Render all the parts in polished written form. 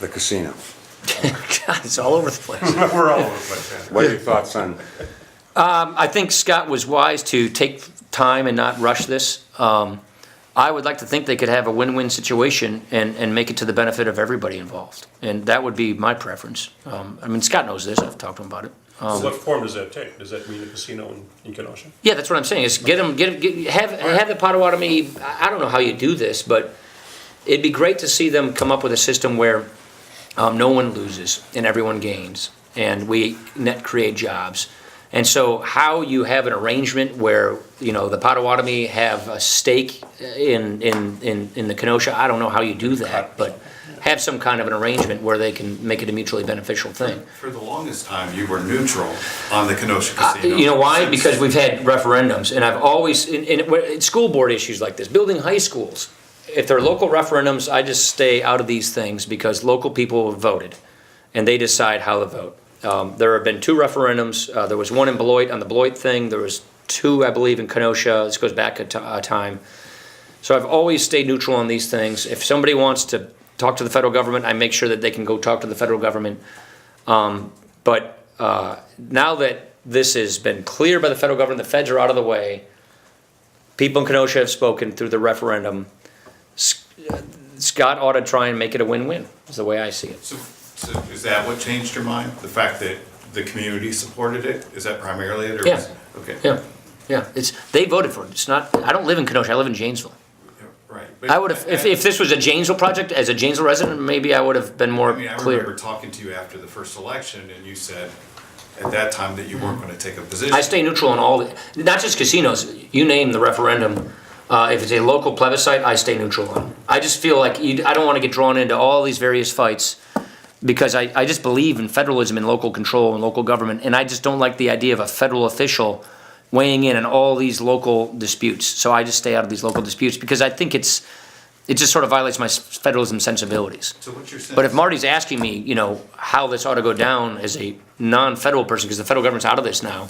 the casino. God, it's all over the place. We're all over the place, yeah. What are your thoughts on? I think Scott was wise to take time and not rush this. I would like to think they could have a win-win situation and make it to the benefit of everybody involved. And that would be my preference. I mean, Scott knows this. I've talked to him about it. So what form does that take? Does that mean a casino in Kenosha? Yeah, that's what I'm saying. Is have the Potawatomi. I don't know how you do this, but it'd be great to see them come up with a system where no one loses and everyone gains, and we net create jobs. And so, how you have an arrangement where the Potawatomi have a stake in the Kenosha, I don't know how you do that, but have some kind of an arrangement where they can make it a mutually beneficial thing. For the longest time, you were neutral on the Kenosha casino. You know why? Because we've had referendums, and I've always in school board issues like this, building high schools. If they're local referendums, I just stay out of these things because local people have voted, and they decide how to vote. There have been 2 referendums. There was one in Beloit on the Beloit thing. There was 2, I believe, in Kenosha. This goes back a time. So I've always stayed neutral on these things. If somebody wants to talk to the federal government, I make sure that they can go talk to the federal government. But now that this has been cleared by the federal government, the feds are out of the way, people in Kenosha have spoken through the referendum. Scott ought to try and make it a win-win, is the way I see it. So is that what changed your mind? The fact that the community supported it? Is that primarily it? Or Yeah. Okay. Yeah. They voted for it. It's not. I don't live in Kenosha. I live in Janesville. Right. I would have, if this was a Janesville project, as a Janesville resident, maybe I would have been more I clear. remember talking to you after the first election, and you said at that time that you weren't going to take a position. I stay neutral on all, not just casinos. You name the referendum. If it's a local plebiscite, I stay neutral on. I just feel like I don't want to get drawn into all these various fights because I just believe in federalism and local control and local government, and I just don't like the idea of a federal official weighing in on all these local disputes. So I just stay out of these local disputes because I think it just sort of violates my federalism sensibilities. So what's your sense? But if Marty's asking me, how this ought to go down as a non-federal person, because the federal government's out of this now,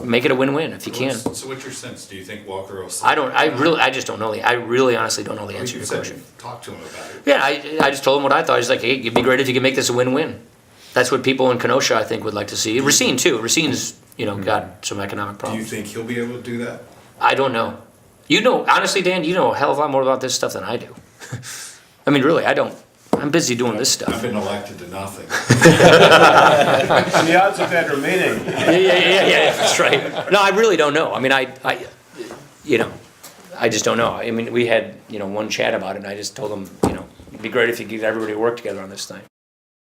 make it a win-win if you can. So what's your sense? Do you think Walker will? I just don't know I really honestly don't know the answer to your question. Talk to him about it. Yeah, I just told him what I thought. He's like, hey, it'd be great if you could make this a win-win. That's what people in Kenosha, I think, would like to see. Racine, too. Racine's, got some economic Do you problems. think he'll be able to do that? I don't know. Honestly, Dan, you know a hell of a lot more about this stuff than I do. I mean, really, I don't. I'm busy doing this I've stuff. been elected to nothing. And the odds of that remaining. Yeah, that's right. No, I really don't know. I mean, I just don't know. I mean, we had, one chat about it, and I just told him, it'd be great if you could get everybody to work together on this thing.